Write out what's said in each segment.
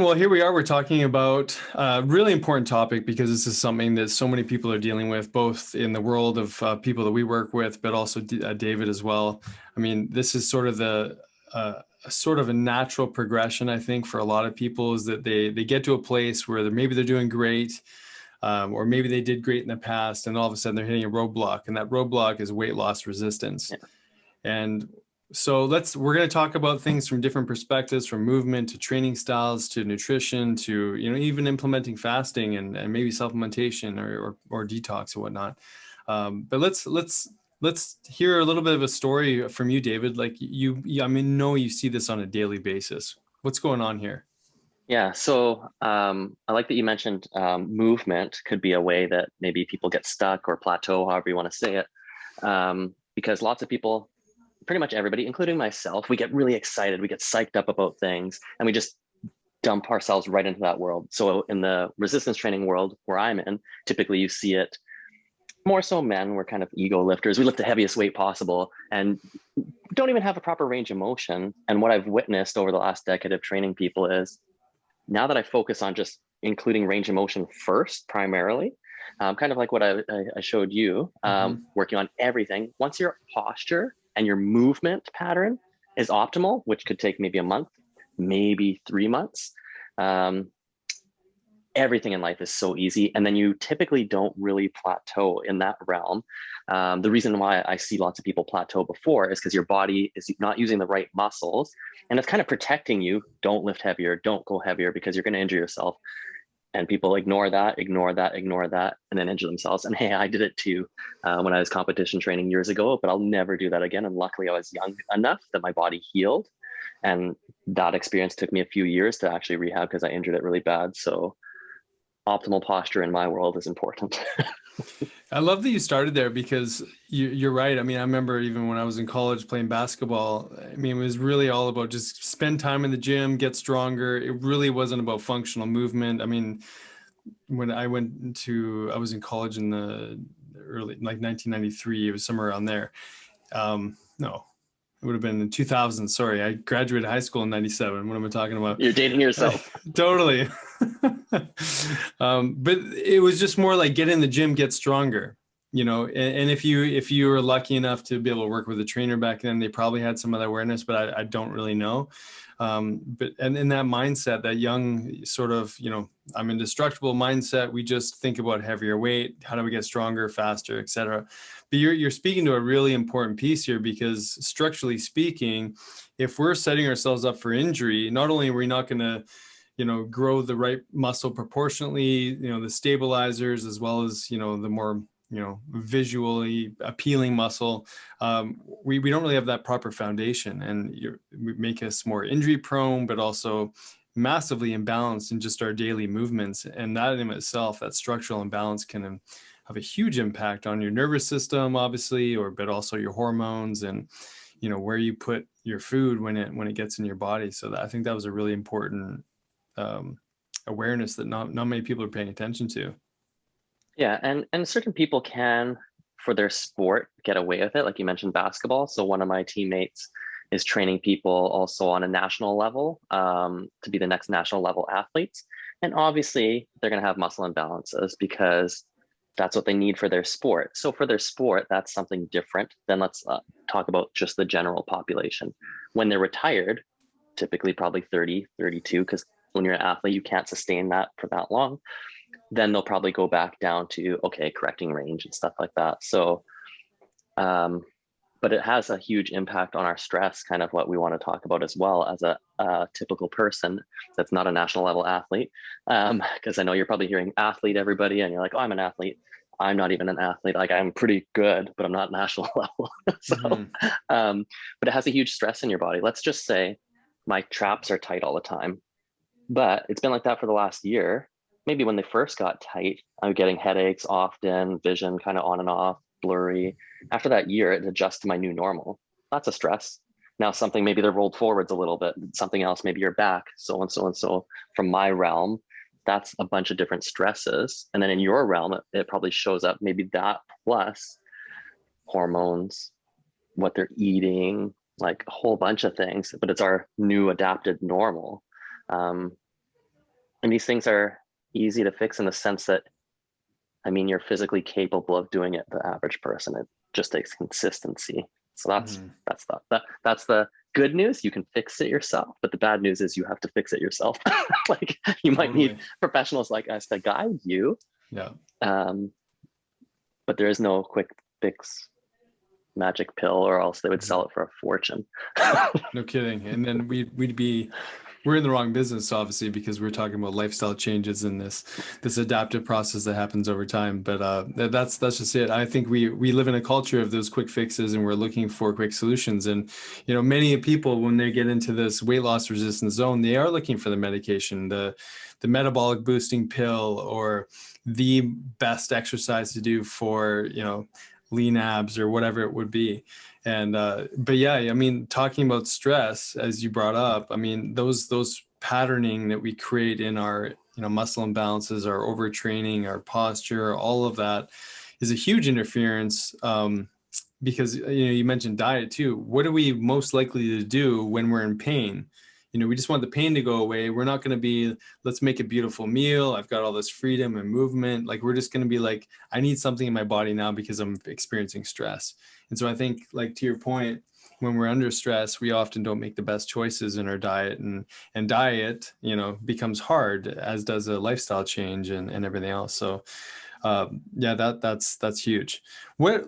Well, here we are. We're talking about a really important topic because this is something that so many people are dealing with, both in the world of people that we work with, but also David as well. I mean, this is sort of sort of a natural progression, I think, for a lot of people is that they get to a place where maybe they're doing great, or maybe they did great in the past, and all of a sudden they're hitting a roadblock, and that roadblock is weight loss resistance. Yeah. And so we're going to talk about things from different perspectives, from movement to training styles to nutrition to, even implementing fasting and maybe supplementation or detox or whatnot. But let's hear a little bit of a story from you, David. Like I mean, you see this on a daily basis. What's going on here? Yeah, so I like that you mentioned movement could be a way that maybe people get stuck or plateau, however you want to say it. Because lots of people, pretty much everybody, including myself, we get really excited, we get psyched up about things, and we just dump ourselves right into that world. So in the resistance training world where I'm in, typically you see it more so men, we're kind of ego lifters. We lift the heaviest weight possible and don't even have a proper range of motion. And what I've witnessed over the last decade of training people is now that I focus on just including range of motion first, primarily, kind of like what I showed you, working on everything. Once your posture and your movement pattern is optimal, which could take maybe a month, maybe 3 months, everything in life is so easy. And then you typically don't really plateau in that realm. The reason why I see lots of people plateau before is because your body is not using the right muscles and it's kind of protecting you. Don't lift heavier, don't go heavier because you're going to injure yourself. And people ignore that, and then injure themselves. And hey, I did it too when I was competition training years ago, but I'll never do that again. And luckily I was young enough that my body healed. And that experience took me a few years to actually rehab because I injured it really bad. So optimal posture in my world is important. I love that you started there because you're right. I mean, I remember even when I was in college playing basketball, I mean, it was really all about just spend time in the gym, get stronger. It really wasn't about functional movement. I mean, when I was in college in the early, like 1993, it was somewhere around there. No, it would have been in 2000. Sorry, I graduated high school in 97. What am I talking about? You're dating yourself. Totally. But it was just more like get in the gym, get stronger, and if you were lucky enough to be able to work with a trainer back then, they probably had some of that awareness, but I don't really know. But in that mindset, that young sort of, I'm indestructible mindset, we just think about heavier weight, how do we get stronger, faster, etc. But you're speaking to a really important piece here because structurally speaking, if we're setting ourselves up for injury, not only are we not going to grow the right muscle proportionately, the stabilizers, as well as, the more, visually appealing muscle. We don't really have that proper foundation, and we make us more injury prone, but also massively imbalanced in just our daily movements. And that in itself, that structural imbalance can have a huge impact on your nervous system, obviously, but also your hormones and, where you put your food when it gets in your body. So I think that was a really important awareness that not many people are paying attention to. Yeah, and certain people can, for their sport, get away with it. Like you mentioned basketball. So one of my teammates is training people also on a national level to be the next national level athletes. And obviously they're going to have muscle imbalances because that's what they need for their sport. So for their sport, that's something different. Then let's talk about just the general population. When they're retired, typically probably 30, 32, because when you're an athlete, you can't sustain that for that long. Then they'll probably go back down to, okay, correcting range and stuff like that. So, but it has a huge impact on our stress, kind of what we want to talk about as well as a typical person that's not a national level athlete. Because I know you're probably hearing athlete, everybody, and you're like, oh, I'm an athlete. I'm not even an athlete. Like I'm pretty good, but I'm not national level. So, but it has a huge stress in your body. Let's just say my traps are tight all the time, but it's been like that for the last year. Maybe when they first got tight, I'm getting headaches often, vision kind of on and off, blurry. After that year, it adjusts to my new normal. That's a stress. Now something, maybe they're rolled forwards a little bit, something else, maybe your back, so and so and so. From my realm, that's a bunch of different stresses. And then in your realm, it probably shows up maybe that plus hormones, what they're eating, like a whole bunch of things, but it's our new adapted normal. And these things are easy to fix in the sense that, I mean, you're physically capable of doing it, the average person. It just takes consistency. So that's the good news. You can fix it yourself, but the bad news is you have to fix it yourself. Like you might need professionals like us to guide you. Yeah. But there is no quick fix magic pill, or else they would sell it for a fortune. No kidding. And then we're in the wrong business, obviously, because we're talking about lifestyle changes and this adaptive process that happens over time. But that's just it. I think we live in a culture of those quick fixes, and we're looking for quick solutions. And many people, when they get into this weight loss resistance zone, they are looking for the medication, the metabolic boosting pill, or the best exercise to do for lean abs or whatever it would be. And but yeah, I mean, talking about stress, as you brought up, I mean, those patterning that we create in our muscle imbalances, our overtraining, our posture, all of that is a huge interference. Because you mentioned diet too. What are we most likely to do when we're in pain? We just want the pain to go away. We're not going to be, let's make a beautiful meal, I've got all this freedom and movement. Like, we're just going to be like, I need something in my body now because I'm experiencing stress. And so I think, like, to your point, when we're under stress, we often don't make the best choices in our diet, and diet, becomes hard, as does a lifestyle change and everything else. So yeah, that's huge. What,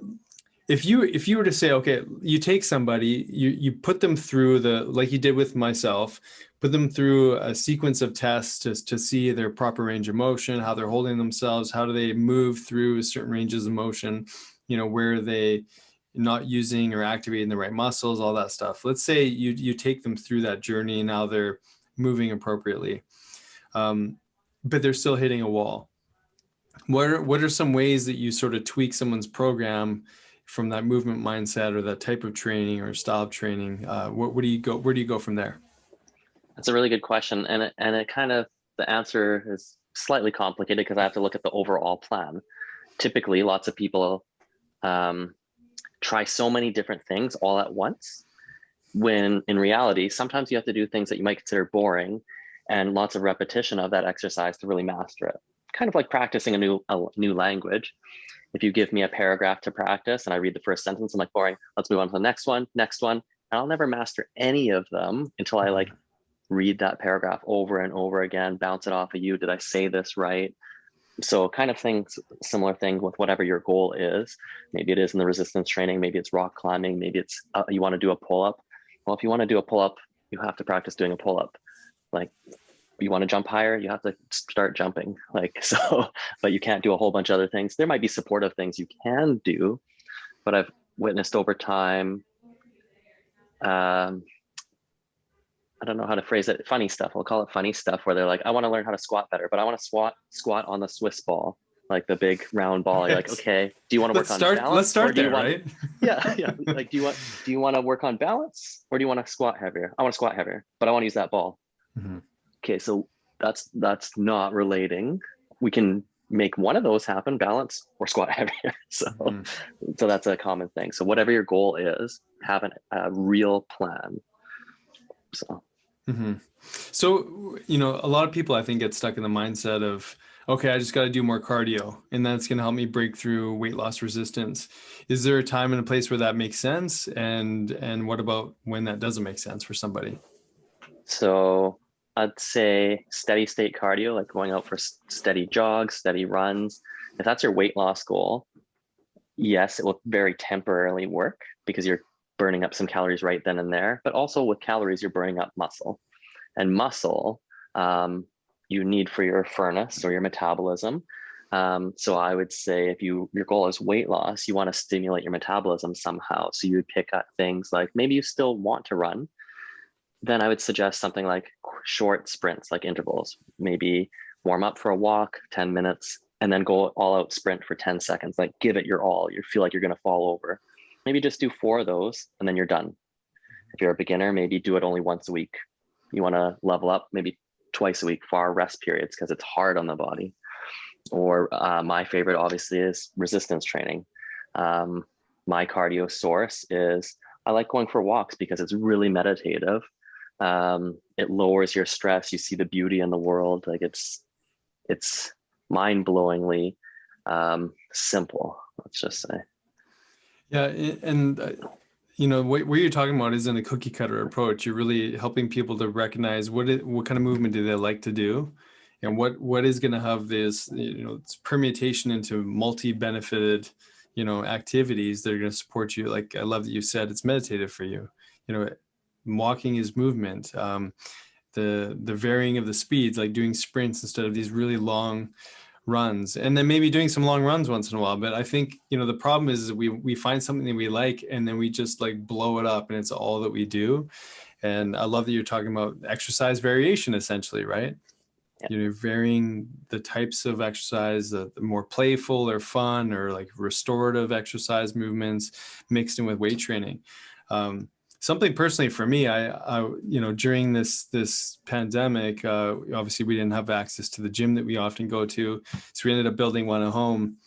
if you were to say, okay, you take somebody, you put them through like you did with myself, put them through a sequence of tests to see their proper range of motion, how they're holding themselves, how do they move through certain ranges of motion, where are they not using or activating the right muscles, all that stuff. Let's say you take them through that journey, and now they're moving appropriately, but they're still hitting a wall. What are some ways that you sort of tweak someone's program from that movement mindset or that type of training or style of training? Where do you go from there? That's a really good question. And it kind of, the answer is slightly complicated because I have to look at the overall plan. Typically, lots of people try so many different things all at once, when in reality, sometimes you have to do things that you might consider boring and lots of repetition of that exercise to really master it. Kind of like practicing a new language. If you give me a paragraph to practice and I read the first sentence, I'm like, boring, let's move on to the next one. And I'll never master any of them until I like read that paragraph over and over again, bounce it off of you. Did I say this right? So kind of similar thing with whatever your goal is. Maybe it is in the resistance training, maybe it's rock climbing, maybe it's you want to do a pull-up. Well, if you want to do a pull-up, you have to practice doing a pull-up. Like, you want to jump higher, you have to start jumping. Like, so, but you can't do a whole bunch of other things. There might be supportive things you can do, but I've witnessed over time, I don't know how to phrase it, funny stuff. We'll call it funny stuff, where they're like, I want to learn how to squat better, but I want to squat on the Swiss ball, like the big round ball. You're like, okay, do you want to work on balance? Let's start there, right? Yeah. Like, do you want to work on balance, or do you want to squat heavier? I want to squat heavier, but I want to use that ball. Mm-hmm. Okay, so that's not relating. We can make one of those happen, balance or squat heavier. So that's a common thing. So whatever your goal is, have a real plan. So. Mm-hmm. So, a lot of people, I think, get stuck in the mindset of, okay, I just got to do more cardio, and that's going to help me break through weight loss resistance. Is there a time and a place where that makes sense? And what about when that doesn't make sense for somebody? So I'd say steady state cardio, like going out for steady jogs, steady runs. If that's your weight loss goal, yes, it will very temporarily work because you're burning up some calories right then and there. But also with calories, you're burning up muscle. And muscle you need for your furnace or your metabolism. So I would say if your goal is weight loss, you want to stimulate your metabolism somehow. So you would pick up things like, maybe you still want to run. Then I would suggest something like short sprints, like intervals. Maybe warm up for a walk, 10 minutes, and then go all out sprint for 10 seconds. Like, give it your all. You feel like you're going to fall over. Maybe just do 4 of those and then you're done. If you're a beginner, maybe do it only once a week. You want to level up, maybe twice a week for our rest periods because it's hard on the body. Or my favorite, obviously, is resistance training. My cardio source is, I like going for walks because it's really meditative. It lowers your stress. You see the beauty in the world. Like it's mind-blowingly simple, let's just say. Yeah, and you know what you're talking about isn't a cookie cutter approach. You're really helping people to recognize what kind of movement do they like to do, and what is going to have this, you know, it's permutation into multi-benefited, you know, activities that are going to support you. Like I love that you said it's meditative for you. You know, walking is movement. The varying of the speeds, like doing sprints instead of these really long runs, and then maybe doing some long runs once in a while. But I think, you know, the problem is we find something that we like and then we just like blow it up and it's all that we do. And I love that you're talking about exercise variation, essentially, right? Yeah. You know, varying the types of exercise, the more playful or fun or like restorative exercise movements mixed in with weight training. Something personally for me, I you know, during this pandemic, obviously we didn't have access to the gym that we often go to, so we ended up building one at home,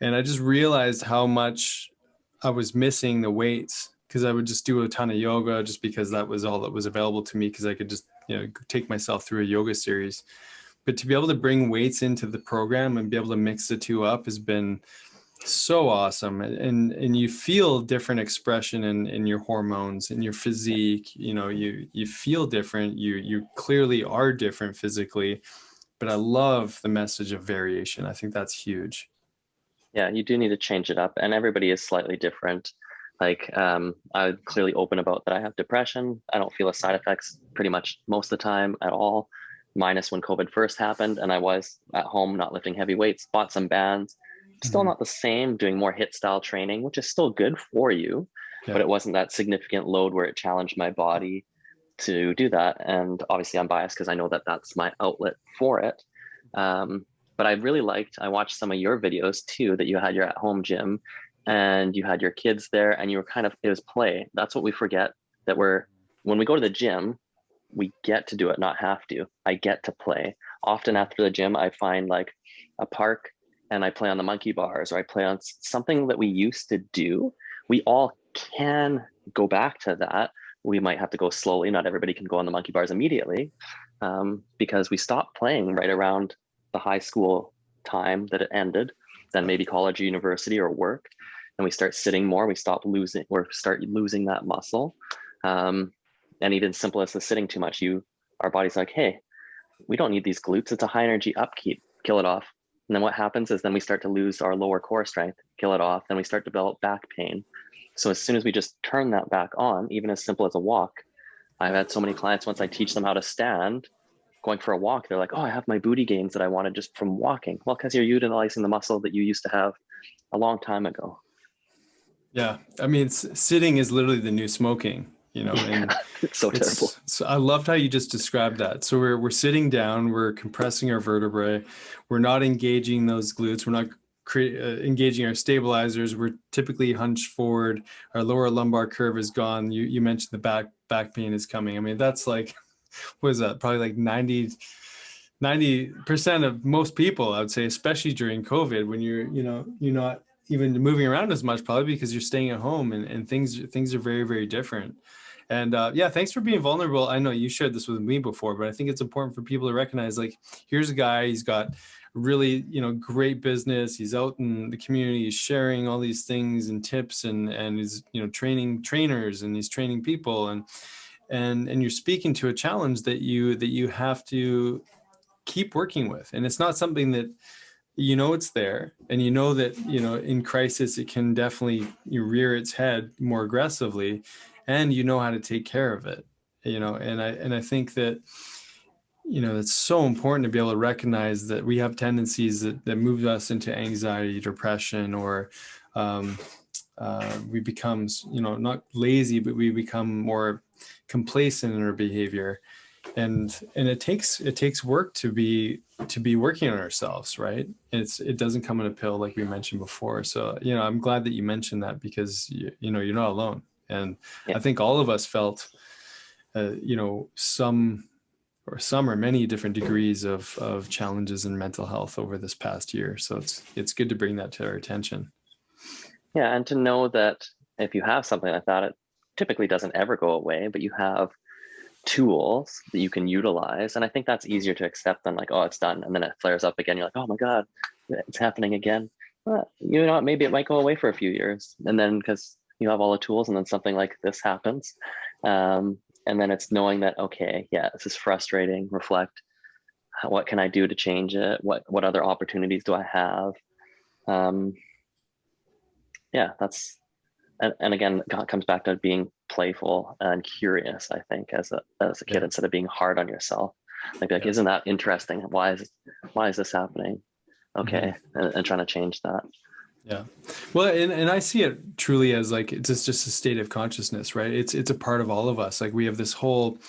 and I just realized how much I was missing the weights, because I would just do a ton of yoga just because that was all that was available to me, because I could just, you know, take myself through a yoga series. But to be able to bring weights into the program and be able to mix the two up has been so awesome. And you feel different expression in your hormones, in your physique. You know, you feel different. You clearly are different physically. But I love the message of variation. I think that's huge. Yeah, you do need to change it up, and everybody is slightly different. Like, I'm clearly open about that. I have depression. I don't feel the side effects pretty much most of the time at all, minus when COVID first happened, and I was at home not lifting heavy weights, bought some bands. Still Mhm. not the same, doing more HIIT style training, which is still good for you, but Yeah. it wasn't that significant load where it challenged my body to do that. And obviously, I'm biased because I know that that's my outlet for it. Um, but I watched some of your videos too, that you had your at home gym and you had your kids there and you were it was play. That's what we forget, that when we go to the gym, we get to do it, not have to. I get to play. Often after the gym, I find like a park and I play on the monkey bars, or I play on something that we used to do. We all can go back to that. We might have to go slowly. Not everybody can go on the monkey bars immediately, because we stopped playing right around the high school time that it ended, then maybe college or university or work, and we start sitting more. We start losing that muscle. And even simple as the sitting too much, our body's like, hey, we don't need these glutes. It's a high energy upkeep. Kill it off. And then what happens is then we start to lose our lower core strength. Kill it off. Then we start to develop back pain. So as soon as we just turn that back on, even as simple as a walk, I've had so many clients, once I teach them how to stand, going for a walk, they're like, oh, I have my booty gains that I wanted just from walking. Well, because you're utilizing the muscle that you used to have a long time ago. Yeah. I mean, sitting is literally the new smoking, you know, Yeah, and it's so terrible. so I loved how you just described that. So we're sitting down, we're compressing our vertebrae, we're not engaging those glutes, we're not engaging our stabilizers. We're typically hunched forward. Our lower lumbar curve is gone. You mentioned the back pain is coming. I mean, that's like, what is that? Probably like 90% of most people, I would say, especially during COVID, when you're not even moving around as much, probably because you're staying at home, and things are very, very different. And yeah, thanks for being vulnerable. I know you shared this with me before, but I think it's important for people to recognize, like, here's a guy, he's got really, you know, great business. He's out in the community, he's sharing all these things and tips, and he's, you know, training trainers, and he's training people, and you're speaking to a challenge that you have to keep working with. And it's not something that, you know, it's there, and you know that, you know, in crisis it can definitely rear its head more aggressively, and you know how to take care of it, you know. And I think that, you know, it's so important to be able to recognize that we have tendencies that move us into anxiety, depression, or we become, you know, not lazy, but we become more complacent in our behavior. And it takes work to be working on ourselves, right? It doesn't come in a pill, like we mentioned before. So, you know, I'm glad that you mentioned that, because you know, you're not alone. And Yeah. I think all of us felt you know, some or many different degrees of challenges in mental health over this past year. So it's good to bring that to our attention. Yeah. And to know that if you have something like that, it typically doesn't ever go away, but you have tools that you can utilize. And I think that's easier to accept than like, oh, it's done. And then it flares up again. You're like, oh my God, it's happening again. Well, you know, maybe it might go away for a few years. And then because you have all the tools and then something like this happens. And then it's knowing that, okay, yeah, this is frustrating, reflect, what can I do to change it? What other opportunities do I have? Yeah, that's, and again, it comes back to being playful and curious, I think, as a kid, instead of being hard on yourself. Like, isn't that interesting? Why is this happening? Okay. And trying to change that. Yeah. Well, and I see it truly as like, it's just a state of consciousness, right? It's a part of all of us. Like we have this whole,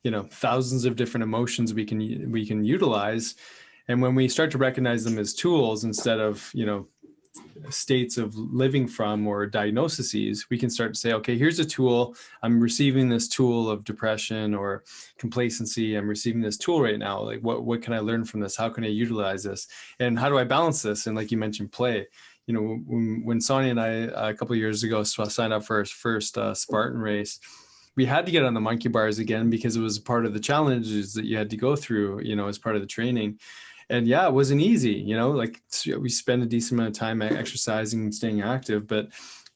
you know, thousands of different emotions we can utilize. And when we start to recognize them as tools instead of, you know, states of living from or diagnoses, we can start to say, okay, here's a tool. I'm receiving this tool of depression or complacency. I'm receiving this tool right now. Like what can I learn from this? How can I utilize this? And how do I balance this? And like you mentioned, play. You know, when Sonia and I, a couple of years ago, signed up for our first Spartan race, we had to get on the monkey bars again because it was part of the challenges that you had to go through, you know, as part of the training. And yeah, it wasn't easy, you know, like we spend a decent amount of time exercising and staying active, but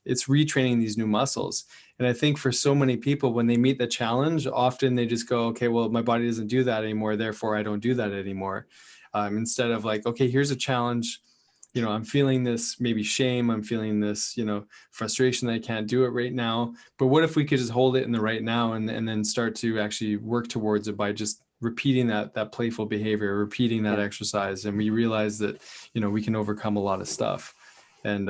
it's retraining these new muscles. And I think for so many people, when they meet the challenge, often they just go, okay, well, my body doesn't do that anymore, therefore I don't do that anymore. Instead of like, okay, here's a challenge. You know, I'm feeling this maybe shame. I'm feeling this, you know, frustration that I can't do it right now. But what if we could just hold it in the right now and then start to actually work towards it by just repeating that playful behavior, repeating that exercise. And we realize that, you know, we can overcome a lot of stuff. And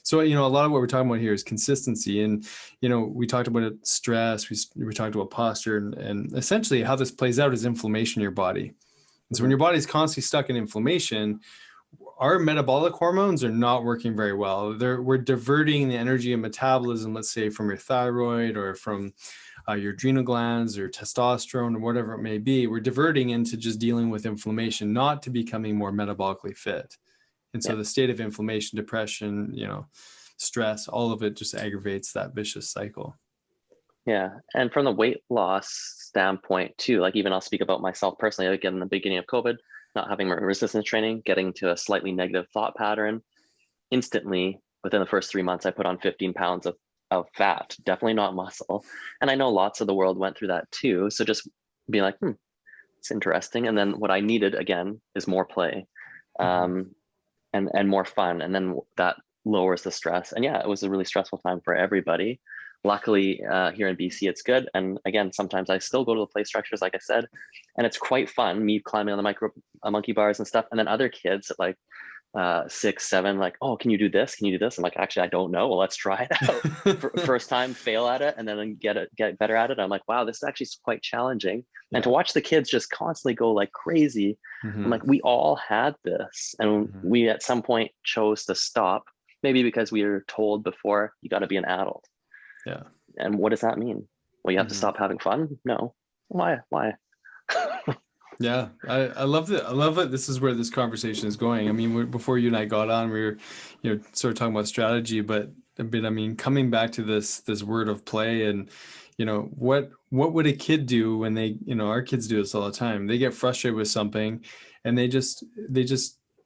so, you know, a lot of what we're talking about here is consistency. And, you know, we talked about stress, we talked about posture, and essentially how this plays out is inflammation in your body. And so when your body's constantly stuck in inflammation, our metabolic hormones are not working very well. We're diverting the energy and metabolism, let's say from your thyroid or from your adrenal glands or testosterone or whatever it may be. We're diverting into just dealing with inflammation, not to becoming more metabolically fit. And so the state of inflammation, depression, you know, stress, all of it just aggravates that vicious cycle. Yeah. And from the weight loss standpoint too, like even I'll speak about myself personally, like in the beginning of COVID, not having resistance training, getting to a slightly negative thought pattern, instantly within the first 3 months, I put on 15 pounds of fat, definitely not muscle. And I know lots of the world went through that too. So just being like, it's interesting. And then what I needed again is more play, and more fun. And then that lowers the stress. And yeah, it was a really stressful time for everybody. Luckily, here in BC, it's good. And again, sometimes I still go to the play structures, like I said, and it's quite fun, me climbing on the monkey bars and stuff. And then other kids at like 6, 7, like, oh, can you do this? Can you do this? I'm like, actually, I don't know. Well, let's try it out. First time, fail at it, and then get better at it. I'm like, wow, this is actually quite challenging. And to watch the kids just constantly go like crazy, I'm like, we all had this. And we at some point chose to stop, maybe because we were told before, you got to be an adult. Yeah. And what does that mean? Well, you have to stop having fun? No. Why? Yeah, I love it. I love it. This is where this conversation is going. I mean, before you and I got on, we were, you know, sort of talking about strategy, but I mean, coming back to this word of play, and, you know, what would a kid do when they, you know, our kids do this all the time. They get frustrated with something, and they just,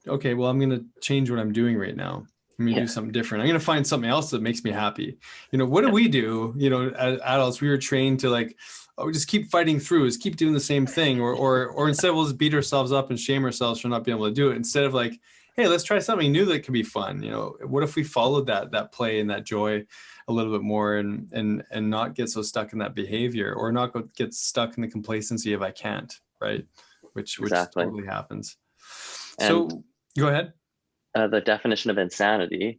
okay, well, I'm going to change what I'm doing right now. I'm going to do something different. I'm going to find something else that makes me happy. You know, what do we do? You know, as adults, we were trained to like, oh, just keep fighting through, just keep doing the same thing. Or instead we'll just beat ourselves up and shame ourselves for not being able to do it. Instead of like, hey, let's try something new that could be fun. You know, what if we followed that play and that joy a little bit more and not get so stuck in that behavior, or not get stuck in the complacency of I can't, right? Which totally happens. So go ahead. The definition of insanity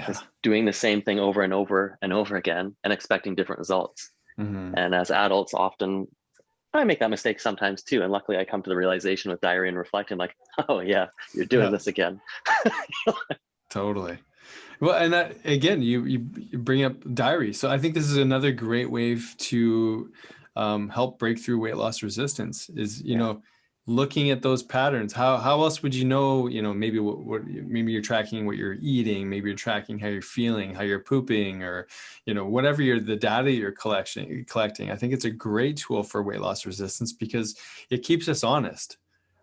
is doing the same thing over and over and over again and expecting different results. And as adults, often I make that mistake sometimes too. And luckily I come to the realization with diary and reflecting like, oh yeah, you're doing this again. Totally. Well, and that, again, you bring up diary. So I think this is another great way to help break through weight loss resistance is, you know, looking at those patterns. How else would you know, maybe maybe you're tracking what you're eating, maybe you're tracking how you're feeling, how you're pooping, or, whatever the data you're collecting. I think it's a great tool for weight loss resistance because it keeps us honest,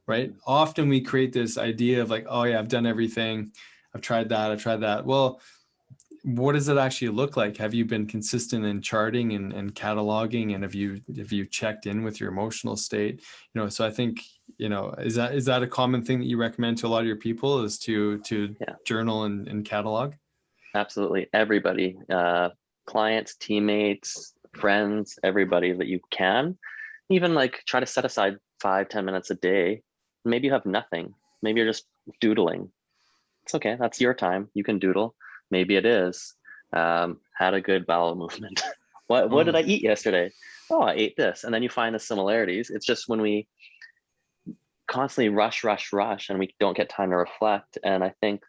right? Often we create this idea of like, oh yeah, I've done everything. I've tried that. Well, what does it actually look like? Have you been consistent in charting and cataloging? And have you checked in with your emotional state? So I think, is that a common thing that you recommend to a lot of your people, is to Yeah, journal and catalog? absolutely. Everybody, clients, teammates, friends, everybody that you can, even like try to set aside 5-10 minutes a day. Maybe you have nothing. Maybe you're just doodling. It's okay. That's your time. You can doodle. Maybe it is. Had a good bowel movement. What did Oh, I eat yesterday? Oh, I ate this. And then you find the similarities. It's just when we constantly rush, and we don't get time to reflect. And I think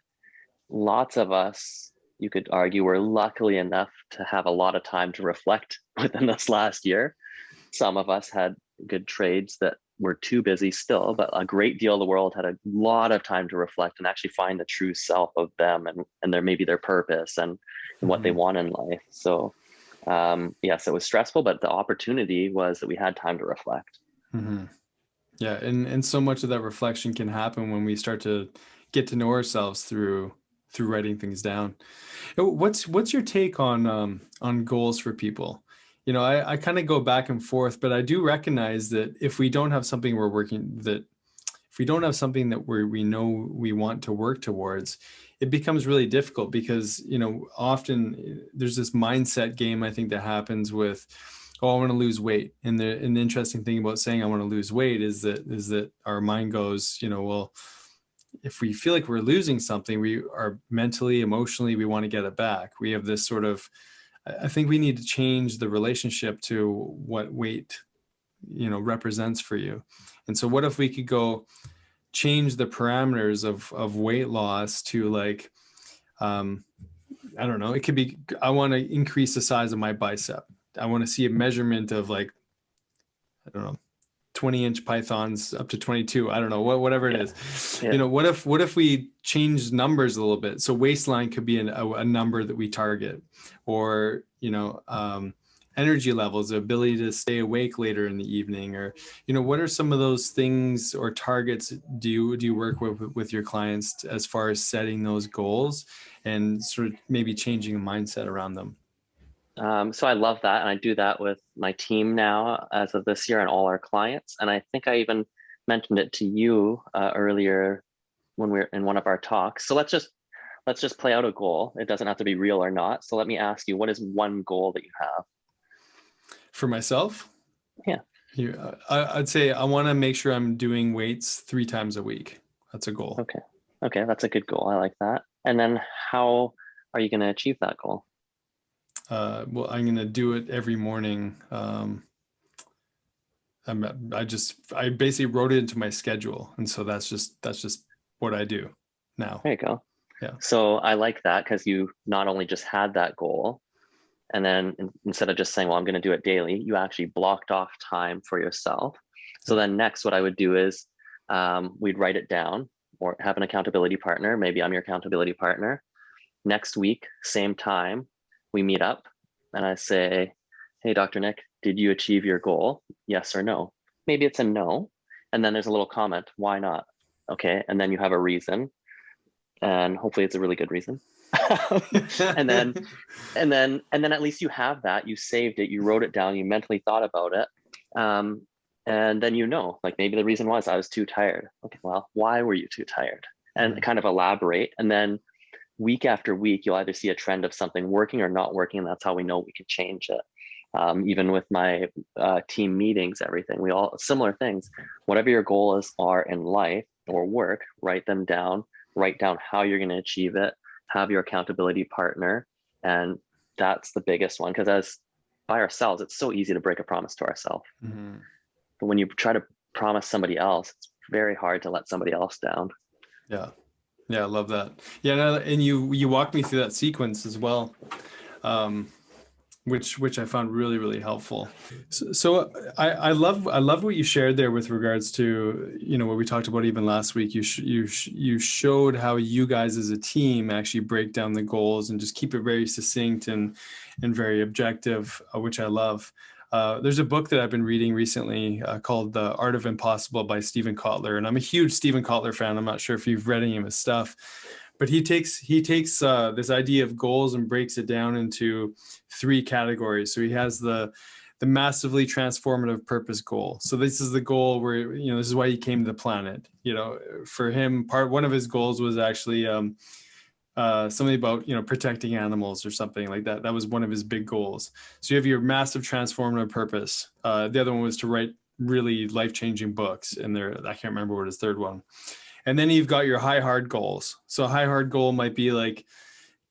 lots of us, you could argue, we're luckily enough to have a lot of time to reflect within this last year. Some of us had good trades that were too busy still, but a great deal of the world had a lot of time to reflect and actually find the true self of them and their purpose and what they mhm, want in life. So yes, it was stressful, but the opportunity was that we had time to reflect. mhm. Yeah, and so much of that reflection can happen when we start to get to know ourselves through writing things down. What's your take on goals for people? I kind of go back and forth, but I do recognize that if we don't have something we know we want to work towards, it becomes really difficult because, often there's this mindset game, I think, that happens with, oh, I want to lose weight. And the interesting thing about saying I want to lose weight is that our mind goes, well, if we feel like we're losing something, we are mentally, emotionally, we want to get it back. We have this sort of, I think we need to change the relationship to what weight, represents for you. And so what if we could go change the parameters of weight loss to like, I don't know, it could be, I want to increase the size of my bicep. I want to see a measurement of like, I don't know, 20-inch pythons up to 22. I don't know, whatever it Yeah. is. Yeah. What if we change numbers a little bit? So waistline could be a number that we target, or, energy levels, the ability to stay awake later in the evening, or, what are some of those things or targets do you work with your clients as far as setting those goals and sort of maybe changing a mindset around them? So I love that. And I do that with my team now as of this year and all our clients. And I think I even mentioned it to you earlier when we were in one of our talks. So let's just play out a goal. It doesn't have to be real or not. So let me ask you, what is one goal that you have? For myself, Yeah. I'd say I want to make sure I'm doing weights 3 times a week. That's a goal. Okay. Okay. That's a good goal. I like that. And then how are you going to achieve that goal? Well, I'm going to do it every morning. I basically wrote it into my schedule. And so that's just what I do now. There you go. Yeah. So I like that because you not only just had that goal, and then instead of just saying, well, I'm going to do it daily, you actually blocked off time for yourself. So Yeah. then next, what I would do is we'd write it down or have an accountability partner. Maybe I'm your accountability partner. Next week, same time, we meet up and I say, hey, Dr. Nick, did you achieve your goal? Yes or no? Maybe it's a no. And then there's a little comment, why not? Okay. And then you have a reason. And hopefully it's a really good reason. and then and then at least you have that, you saved it, you wrote it down, you mentally thought about it, and then like maybe the reason was I was too tired. Okay, well, why were you too tired? And Mhm. kind of elaborate. And then week after week you'll either see a trend of something working or not working, and that's how we know we can change it. Even with my team meetings, everything, we all similar things. Whatever your goals are in life or work, write them down, write down how you're going to achieve it, have your accountability partner. And that's the biggest one, because as by ourselves, it's so easy to break a promise to ourselves. Mhm. But when you try to promise somebody else, it's very hard to let somebody else down. Yeah. Yeah. I love that. Yeah. And you walked me through that sequence as well. Um, which I found really, really helpful. So I love what you shared there with regards to, you know, what we talked about even last week. You showed how you guys as a team actually break down the goals and just keep it very succinct and very objective, which I love. There's a book that I've been reading recently called The Art of Impossible by Stephen Cutler, and I'm a huge Stephen Cutler fan. I'm not sure if you've read any of his stuff, but he takes this idea of goals and breaks it down into 3 categories. So he has the massively transformative purpose goal. So this is the goal where, you know, this is why he came to the planet. You know, for him, one of his goals was actually something about, you know, protecting animals or something like that. That was one of his big goals. So you have your massive transformative purpose. The other one was to write really life-changing books, and I can't remember what his third one. And then you've got your high hard goals. So a high hard goal might be like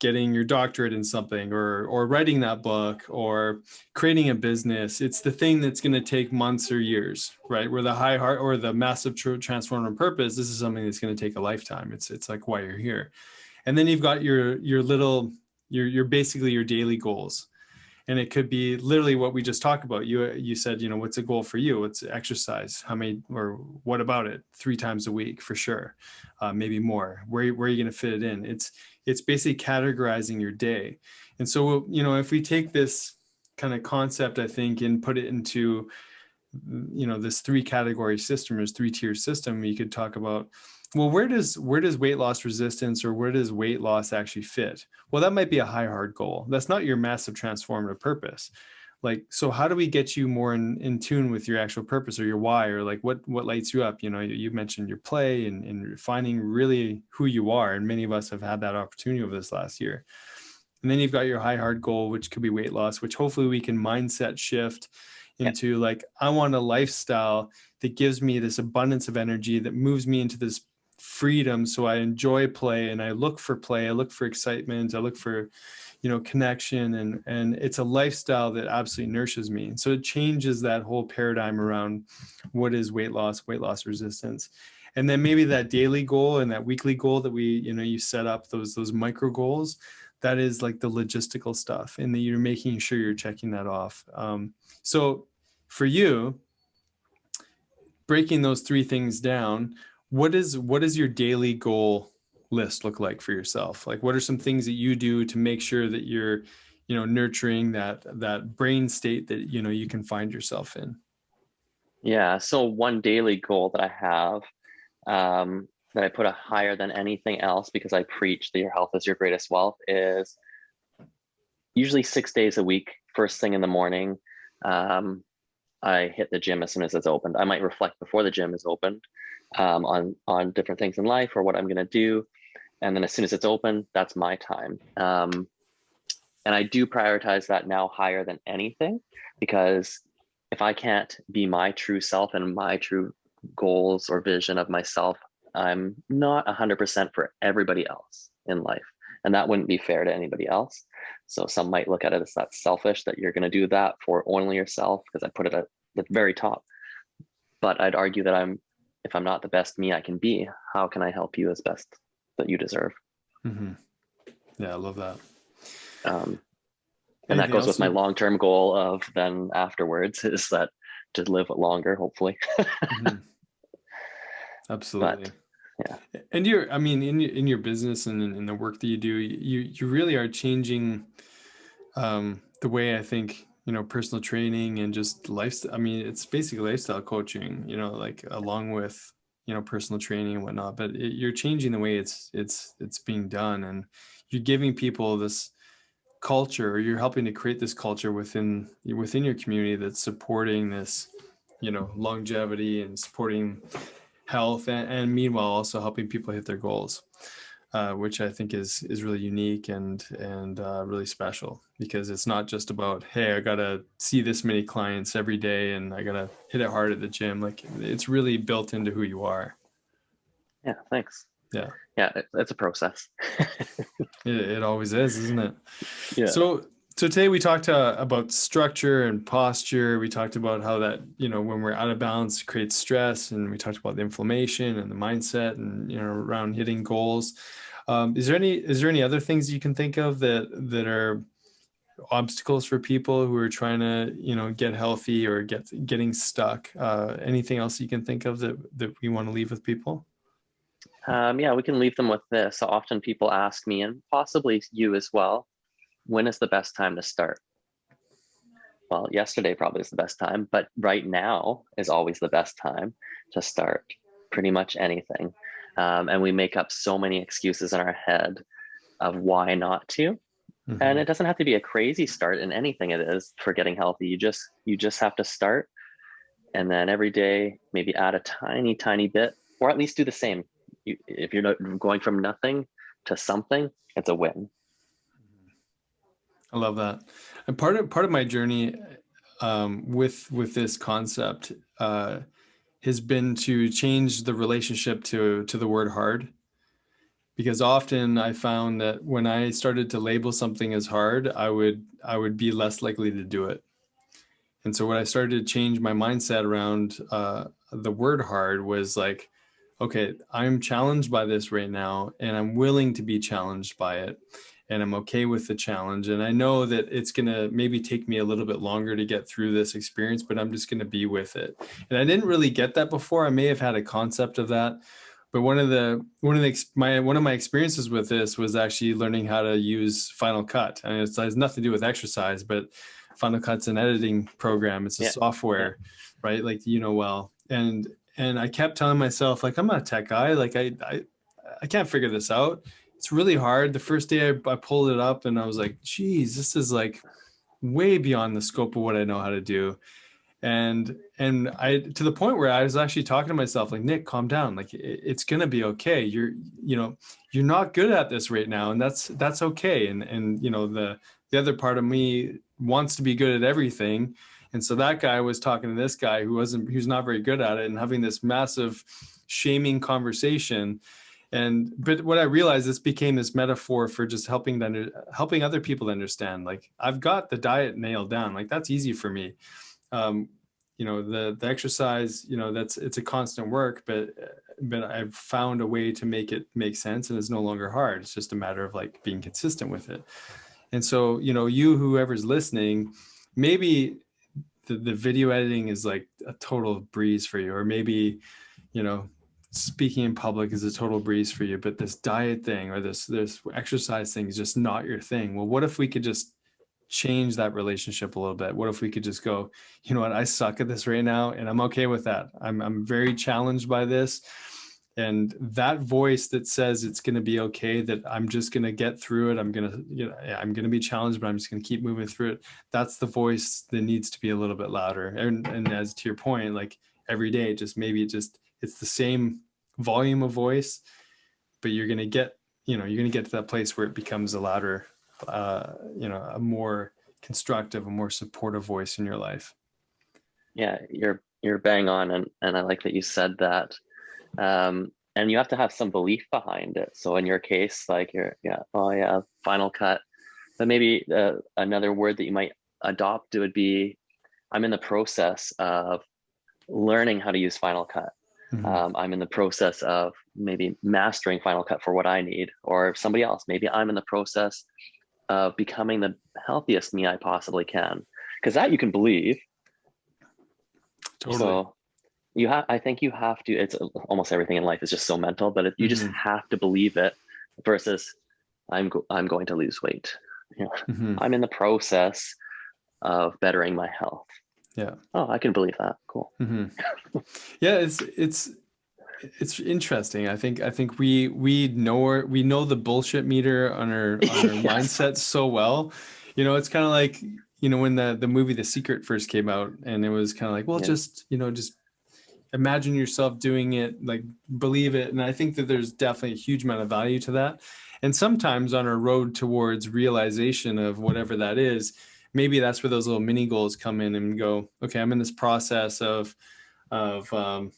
getting your doctorate in something, or writing that book, or creating a business. It's the thing that's going to take months or years, right? Where the high hard or the massive transformative purpose, this is something that's going to take a lifetime. It's like why you're here. And then you've got your basically your daily goals. And it could be literally what we just talked about. You said, you know, what's a goal for you? It's exercise. How many, or what about it? 3 times a week for sure, maybe more. Where are you going to fit it in? It's basically categorizing your day. And so, you know, if we take this kind of concept, I think, and put it into, you know, this 3 category system, this 3-tier system, you could talk about, well, where does weight loss resistance, or where does weight loss actually fit? Well, that might be a high hard goal. That's not your massive transformative purpose. Like, so how do we get you more in tune with your actual purpose or your why, or like what lights you up? You know, you mentioned your play and finding really who you are. And many of us have had that opportunity over this last year. And then you've got your high hard goal, which could be weight loss, which hopefully we can mindset shift into like, I want a lifestyle that gives me this abundance of energy, that moves me into this freedom. So I enjoy play, and I look for play. I look for excitement. I look for, you know, connection, and it's a lifestyle that absolutely nourishes me. And so it changes that whole paradigm around what is weight loss resistance. And then maybe that daily goal and that weekly goal that you set up, those micro goals, that is like the logistical stuff, and that you're making sure you're checking that off. So for you, breaking those 3 things down, what is your daily goal list look like for yourself? Like, what are some things that you do to make sure that you're, you know, nurturing that brain state that, you know, you can find yourself in? Yeah. So one daily goal that I have, that I put a higher than anything else, because I preach that your health is your greatest wealth, is usually 6 days a week. First thing in the morning, I hit the gym as soon as it's opened. I might reflect before the gym is opened, on different things in life or what I'm going to do. And then as soon as it's open, that's my time. And I do prioritize that now higher than anything, because if I can't be my true self and my true goals or vision of myself, I'm not 100% for everybody else in life. And that wouldn't be fair to anybody else. So some might look at it as that's selfish, that you're going to do that for only yourself, because I put it at the very top. But I'd argue that if I'm not the best me I can be, how can I help you as best that you deserve? Mm-hmm. Yeah, I love that. And that goes with my long-term goal of then afterwards, is that to live longer, hopefully. Mm-hmm. Absolutely. But, yeah. And in your business and in the work that you do, you really are changing the way I think, you know, personal training and just lifestyle. I mean, it's basically lifestyle coaching, you know, like along with, you know, personal training and whatnot, but you're changing the way it's being done, and you're giving people this culture, or you're helping to create this culture within your community that's supporting this, you know, longevity and supporting health, and meanwhile also helping people hit their goals, which I think is really unique and really special, because it's not just about, hey, I gotta see this many clients every day and I gotta hit it hard at the gym. Like, it's really built into who you are. Yeah, thanks. Yeah, it's a process. it always is, isn't it? Yeah. So today we talked about structure and posture. We talked about how that, you know, when we're out of balance, creates stress, and we talked about the inflammation and the mindset, and, you know, around hitting goals. Is there any other things you can think of that obstacles for people who are trying to, get healthy or getting stuck? Anything else you can think of that we want to leave with people? Yeah, we can leave them with this. So often people ask me, and possibly you as well, when is the best time to start? Well, yesterday probably is the best time, but right now is always the best time to start pretty much anything. And we make up so many excuses in our head of why not to. And it doesn't have to be a crazy start in anything it is for getting healthy. You just have to start, and then every day maybe add a tiny, tiny bit, or at least do the same. If you're not going from nothing to something, it's a win. I love that. And part of my journey with this concept has been to change the relationship to the word hard. Because often I found that when I started to label something as hard, I would be less likely to do it. And so when I started to change my mindset around the word hard was like, okay, I'm challenged by this right now, and I'm willing to be challenged by it. And I'm okay with the challenge. And I know that it's going to maybe take me a little bit longer to get through this experience, but I'm just going to be with it. And I didn't really get that before. I may have had a concept of that. But one of my experiences with this was actually learning how to use Final Cut. I mean, it has nothing to do with exercise, but Final Cut's an editing program. It's a software, right? Like, well, and I kept telling myself, like, I'm not a tech guy. Like I can't figure this out. It's really hard. The first day I pulled it up and I was like, geez, this is like way beyond the scope of what I know how to do. And I, to the point where I was actually talking to myself, like, Nick, calm down. Like, it's going to be okay. You're not good at this right now. And that's okay. And the other part of me wants to be good at everything. And so that guy was talking to this guy who's not very good at it, and having this massive shaming conversation. But what I realized, this became this metaphor for just helping other people to understand, like, I've got the diet nailed down. Like, that's easy for me. The exercise, it's a constant work, but I've found a way to make it make sense, and it's no longer hard. It's just a matter of like being consistent with it. And so, whoever's listening, maybe the video editing is like a total breeze for you, or maybe, speaking in public is a total breeze for you, but this diet thing or this exercise thing is just not your thing. Well, what if we could just change that relationship a little bit? What if we could just go, you know what, I suck at this right now, and I'm okay with that. I'm very challenged by this. And that voice that says it's going to be okay, that I'm just going to get through it, I'm going to be challenged, but I'm just going to keep moving through it. That's the voice that needs to be a little bit louder. And as to your point, like, every day, it's the same volume of voice, but you're going to get to that place where it becomes a louder, a more constructive, a more supportive voice in your life. Yeah, you're bang on, and I like that you said that. And you have to have some belief behind it. So in your case, like, Final Cut, but maybe another word that you might adopt would be, I'm in the process of learning how to use Final Cut. Mm-hmm. I'm in the process of maybe mastering Final Cut for what I need, or somebody else. Maybe I'm in the process of becoming the healthiest me I possibly can, because that you can believe. Totally. So I think you have to, it's almost everything in life is just so mental, but you just have to believe it, versus I'm going to lose weight. I'm in the process of bettering my health. Yeah. Oh, I can believe that. Cool. Mm-hmm. Yeah. It's interesting. I think we know the bullshit meter on our yes. mindset so well. It's kind of like, when the movie The Secret first came out, and it was kind of like, well, just imagine yourself doing it, like, believe it. And I think that there's definitely a huge amount of value to that. And sometimes on our road towards realization of whatever that is, maybe that's where those little mini goals come in and go, okay, I'm in this process of again,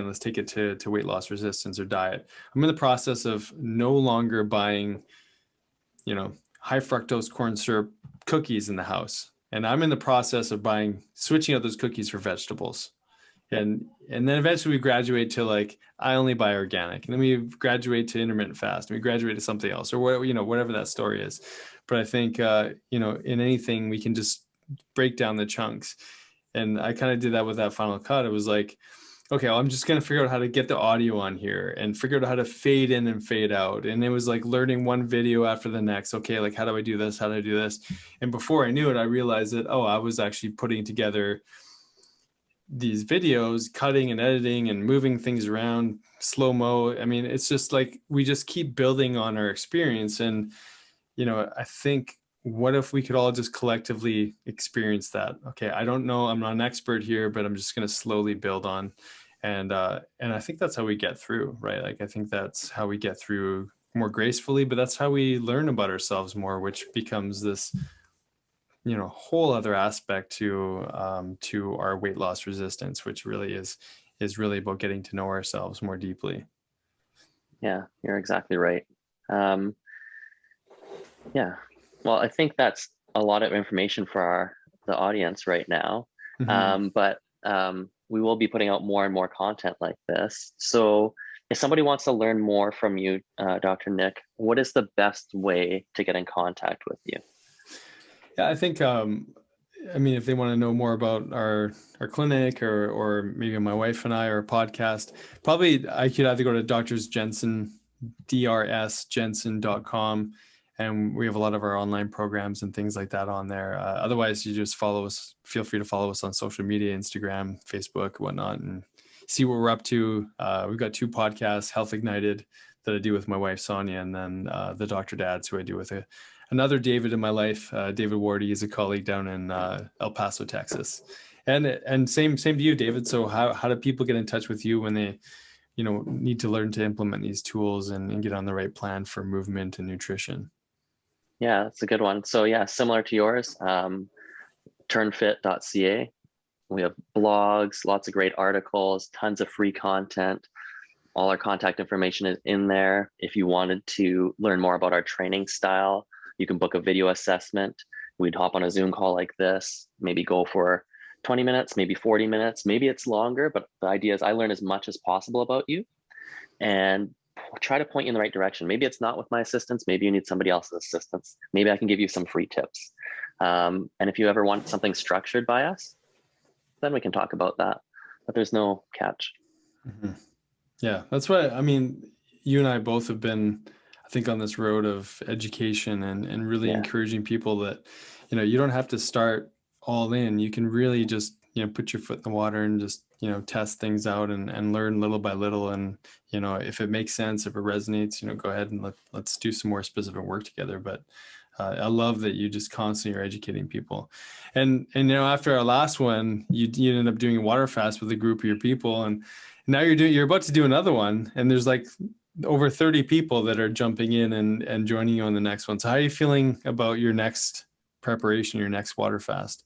let's take it to weight loss resistance or diet. I'm in the process of no longer buying, high fructose corn syrup cookies in the house. And I'm in the process of switching out those cookies for vegetables. And then eventually we graduate to like, I only buy organic, and then we graduate to intermittent fast, and we graduate to something else, or whatever, whatever that story is. But I think, in anything we can just break down the chunks. And I kind of did that with that final cut. It was like, okay, well, I'm just going to figure out how to get the audio on here and figure out how to fade in and fade out. And it was like learning one video after the next. Okay, like how do I do this? How do I do this? And before I knew it, I realized that, I was actually putting together these videos, cutting and editing and moving things around, slow-mo. I mean, it's just like we just keep building on our experience. And, I think, what if we could all just collectively experience that? Okay, I don't know, I'm not an expert here, but I'm just going to slowly build on. And I think that's how we get through, right? Like, I think that's how we get through more gracefully, but that's how we learn about ourselves more, which becomes this, whole other aspect to our weight loss resistance, which really is really about getting to know ourselves more deeply. Yeah, you're exactly right. Yeah. Well, I think that's a lot of information for the audience right now. Mm-hmm. But we will be putting out more and more content like this. So if somebody wants to learn more from you, Dr. Nick, what is the best way to get in contact with you? Yeah, I think, if they want to know more about our clinic, or maybe my wife and I, or a podcast, probably I could either go to Doctors Jensen, drsjensen.com. And we have a lot of our online programs and things like that on there. Otherwise, you just follow us. Feel free to follow us on social media, Instagram, Facebook, whatnot, and see what we're up to. We've got 2 podcasts, Health Ignited, that I do with my wife, Sonia, and then the Dr. Dads, who I do with another David in my life. David Wardy is a colleague down in El Paso, Texas. And same to you, David. So how do people get in touch with you when they, need to learn to implement these tools and get on the right plan for movement and nutrition? Yeah, that's a good one. So yeah, similar to yours, turnfit.ca. We have blogs, lots of great articles, tons of free content. All our contact information is in there. If you wanted to learn more about our training style, you can book a video assessment. We'd hop on a Zoom call like this, maybe go for 20 minutes, maybe 40 minutes, maybe it's longer, but the idea is I learn as much as possible about you and try to point you in the right direction. Maybe it's not with my assistance. Maybe you need somebody else's assistance. Maybe I can give you some free tips. And if you ever want something structured by us, then we can talk about that, but there's no catch. Mm-hmm. Yeah, that's what you and I both have been, I think, on this road of education and really encouraging people that, you don't have to start all in. You can really just, put your foot in the water and just, test things out and learn little by little. And, if it makes sense, if it resonates, go ahead and let's do some more specific work together. But I love that you just constantly are educating people. And after our last one, you ended up doing a water fast with a group of your people, and now you're about to do another one, and there's like over 30 people that are jumping in and joining you on the next one. So how are you feeling about your next preparation, your next water fast?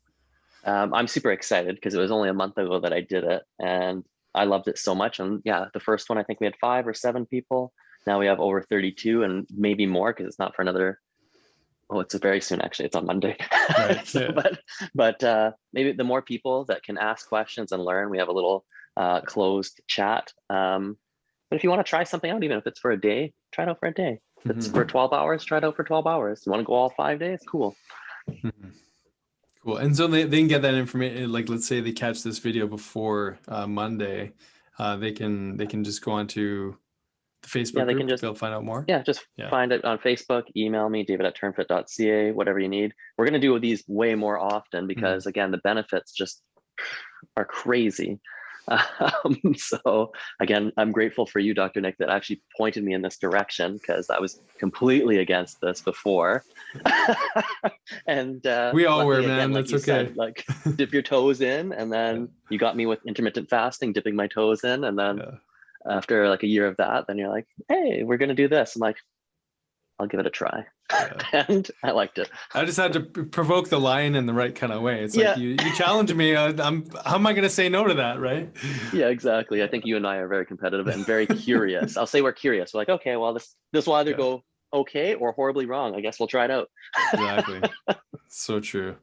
I'm super excited because it was only a month ago that I did it, and I loved it so much. And yeah, the first one, I think we had 5 or 7 people. Now we have over 32 and maybe more because it's not for another. Oh, it's very soon, actually. It's on Monday. Right. So, Yeah. but maybe the more people that can ask questions and learn, we have a little closed chat. But if you want to try something out, even if it's for a day, try it out for a day. If it's for 12 hours, try it out for 12 hours. You want to go all 5 days? Cool. Mm-hmm. Cool. And so they can get that information, like, let's say they catch this video before Monday, they can just go onto the Facebook They group can to just be able to find out more. find it on Facebook, email me, david@turnfit.ca, whatever you need. We're going to do these way more often because again, the benefits just are crazy. So again, I'm grateful for you, Dr. Nick, that actually pointed me in this direction because I was completely against this before. And we all were, man. Again, like that's you okay. said, like dip your toes in, and then you got me with intermittent fasting, dipping my toes in, and then after like a year of that, then you're like, hey, we're gonna do this. I'm like, I'll give it a try. And I liked it. I just had to provoke the lion in the right kind of way. It's like you challenge me. How am I going to say no to that, right? Yeah, exactly. I think you and I are very competitive and very curious. I'll say we're curious. We're like, okay, well, this will either go okay or horribly wrong. I guess we'll try it out. Exactly. So true.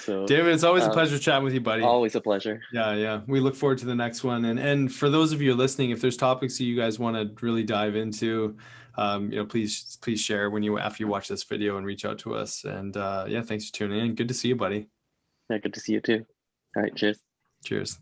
So, David, it's always a pleasure chatting with you, buddy. Always a pleasure. Yeah. We look forward to the next one. And for those of you listening, if there's topics that you guys want to really dive into, please share after you watch this video and reach out to us. And thanks for tuning in. Good to see you, buddy. Yeah, good to see you too. All right, cheers. Cheers.